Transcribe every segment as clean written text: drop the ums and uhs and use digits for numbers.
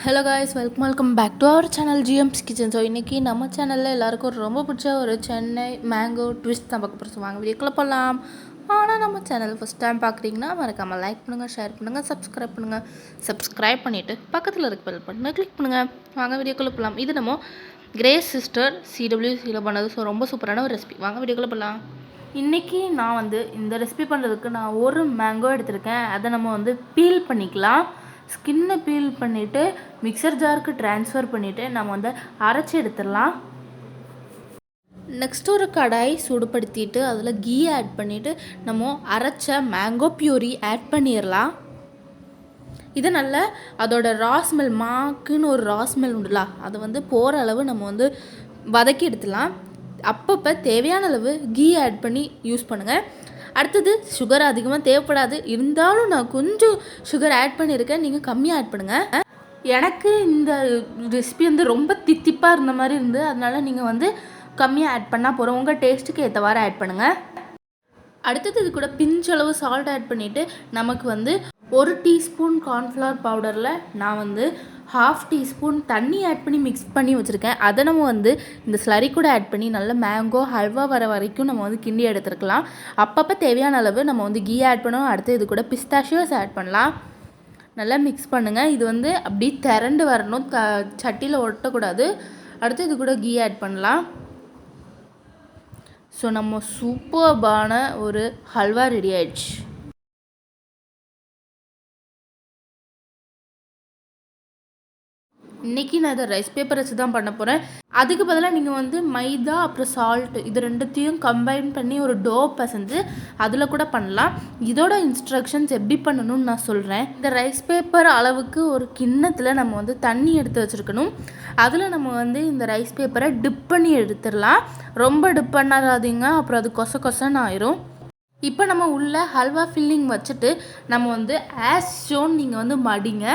Hello guys, welcome back to our channel GMS kitchen. So இன்றைக்கி நம்ம சேனலில் எல்லாருக்கும் ரொம்ப பிடிச்ச ஒரு சென்னை மேங்கோ ட்விஸ்ட் தான் பார்க்க போகிறோம். வாங்க வீடியோக்குள்ளே போகலாம். ஆனால் நம்ம சேனல் ஃபஸ்ட் டைம் பார்க்குறீங்கன்னா மறக்காமல் லைக் பண்ணுங்கள், ஷேர் பண்ணுங்கள், சப்ஸ்கிரைப் பண்ணிவிட்டு பக்கத்தில் இருக்க பெல் பட்டனை கிளிக் பண்ணுங்கள். வாங்க வீடியோக்குள்ளே போகலாம். இது நம்ம கிரேஸ் சிஸ்டர் CWCயில் பண்ணது. ஸோ ரொம்ப சூப்பரான ஒரு ரெசிபி. வாங்க வீடியோக்குள்ளே போகலாம். இன்றைக்கி நான் இந்த ரெசிபி பண்ணுறதுக்கு நான் ஒரு மேங்கோ எடுத்திருக்கேன். அதை நம்ம பீல் பண்ணிக்கலாம். ஸ்கின்னை பீல் பண்ணிவிட்டு மிக்சர் ஜாருக்கு ட்ரான்ஸ்ஃபர் பண்ணிவிட்டு நம்ம அரைச்சி எடுத்துடலாம். நெக்ஸ்ட் ஒரு கடாய் சூடுபடுத்திட்டு அதில் கீ ஆட் பண்ணிவிட்டு நம்ம அரைச்ச மேங்கோ பியூரி ஆட் பண்ணிடலாம். இது நல்லா அதோட ராஸ்மெல் மாக்குன்னு ஒரு ராஸ்மெல் உண்டுல, அதை போகிற அளவு நம்ம வதக்கி எடுத்துடலாம். அப்பப்போ தேவையான அளவு கீ ஆட் பண்ணி யூஸ் பண்ணுங்கள். அடுத்தது சுகர் அதிகமாக தேவைப்படாது, இருந்தாலும் நான் கொஞ்சம் சுகர் ஆட் பண்ணியிருக்கேன், நீங்கள் கம்மியாக ஆட் பண்ணுங்கள். எனக்கு இந்த ரெசிபி ரொம்ப தித்திப்பாக இருந்த மாதிரி இருந்து, அதனால் நீங்கள் கம்மியாக ஆட் பண்ணால் போகிறோம். உங்கள் டேஸ்ட்டுக்கு ஏற்றவாறு ஆட் பண்ணுங்கள். அடுத்தது இது கூட பிஞ்சளவு சால்ட் ஆட் பண்ணிவிட்டு நமக்கு 1 டீஸ்பூன் கார்ன்ஃப்ளவர் பவுடரில் நான் 1/2 டீஸ்பூன் தண்ணி ஆட் பண்ணி மிக்ஸ் பண்ணி வச்சுருக்கேன். அதை நம்ம இந்த ஸ்லரி கூட ஆட் பண்ணி நல்ல மேங்கோ ஹல்வா வர வரைக்கும் நம்ம கிண்டி எடுத்துருக்கலாம். அப்பப்போ தேவையான அளவு நம்ம கீ ஆட் பண்ணுவோம். அடுத்து இது கூட பிஸ்தாஷியோஸ் ஆட் பண்ணலாம். நல்லா மிக்ஸ் பண்ணுங்கள். இது அப்படி திரண்டு வரணும், சட்டியில் ஒட்டக்கூடாது. அடுத்து இது கூட கீ ஆட் பண்ணலாம். ஸோ நம்ம சூப்பர்பான ஒரு ஹல்வா ரெடி ஆயிடுச்சு. இன்றைக்கி நான் இதை ரைஸ் பேப்பர் வச்சு தான் பண்ண போகிறேன். அதுக்கு பதிலாக நீங்கள் மைதா அப்புறம் சால்ட் இது ரெண்டுத்தையும் கம்பைன் பண்ணி ஒரு டோ பசைஞ்சு அதில் கூட பண்ணலாம். இதோட இன்ஸ்ட்ரக்ஷன்ஸ் எப்படி பண்ணணும்னு நான் சொல்கிறேன். இந்த ரைஸ் பேப்பர் அளவுக்கு ஒரு கிண்ணத்தில் நம்ம தண்ணி எடுத்து வச்சுருக்கணும். அதில் நம்ம இந்த ரைஸ் பேப்பரை டிப் பண்ணி எடுத்துடலாம். ரொம்ப டிப் பண்ணாதீங்க, அப்புறம் அது கொசன்னு ஆயிரும். இப்போ நம்ம உள்ள ஹல்வா ஃபில்லிங் வச்சுட்டு நம்ம ஆஸ் ஷோன் நீங்கள் மடிங்க.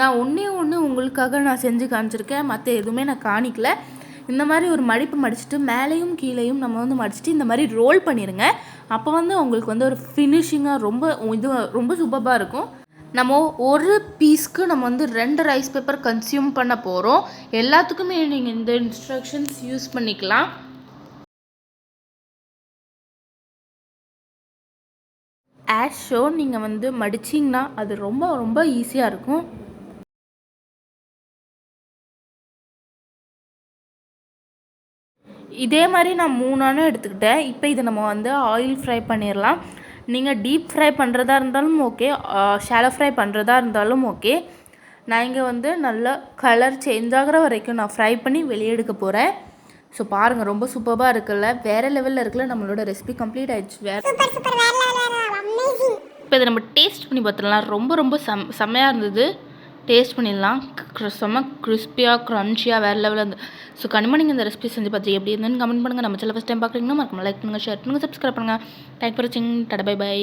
நான் ஒன்றே உங்களுக்காக நான் செஞ்சு காமிச்சிருக்கேன், மற்ற எதுவுமே நான் காணிக்கல. இந்த மாதிரி ஒரு மடிப்பு மடிச்சுட்டு மேலேயும் கீழேயும் நம்ம மடிச்சுட்டு இந்த மாதிரி ரோல் பண்ணிடுங்க. அப்போ உங்களுக்கு ஒரு ஃபினிஷிங்காக ரொம்ப சூப்பராக இருக்கும். நம்ம ஒரு பீஸ்க்கு நம்ம 2 ரைஸ் பேப்பர் கன்சியூம் பண்ண போகிறோம். எல்லாத்துக்குமே நீங்கள் இந்த இன்ஸ்ட்ரக்ஷன்ஸ் யூஸ் பண்ணிக்கலாம். ஆஸ் ஷோ நீங்கள் மடிச்சிங்கன்னா அது ரொம்ப ஈஸியாக இருக்கும். இதே மாதிரி நான் 3 எடுத்துக்கிட்டேன். இப்போ இதை நம்ம ஆயில் ஃப்ரை பண்ணிடலாம். நீங்கள் டீப் ஃப்ரை பண்ணுறதா இருந்தாலும் ஓகே, ஷாலோ ஃப்ரை பண்ணுறதா இருந்தாலும் ஓகே. நான் இங்கே நல்லா கலர் சேஞ்ச் ஆகிற வரைக்கும் நான் ஃப்ரை பண்ணி வெளியே எடுக்க போகிறேன். ஸோ பாருங்கள், ரொம்ப சூப்பராக இருக்குல்ல, வேறு லெவலில் இருக்குல்ல. நம்மளோட ரெசிபி கம்ப்ளீட் ஆகிடுச்சு. இப்போ இதை நம்ம டேஸ்ட் பண்ணி பார்த்துடலாம். ரொம்ப செம்மையாக இருந்தது. டேஸ்ட் பண்ணிடலாம். செம்ம கிறிஸ்பியாக க்ரன்ச்சியாக வேறு லெவலில் இருந்து. ஸோ கண்டிப்பாக நீங்கள் இந்த ரெசிபி செஞ்சு பார்த்து எப்படி இருந்துன்னு கமெண்ட் பண்ணுங்கள். நம்ம சேனல் ஃபஸ்ட் டைம் பார்க்குறீங்கன்னா மறக்காம லைக் பண்ணுங்கள், ஷேர் பண்ணுங்கள், சப்ஸ்கிரைப் பண்ணுங்கள். தேங்க் ஃபார் வாட்சிங். Tata bye.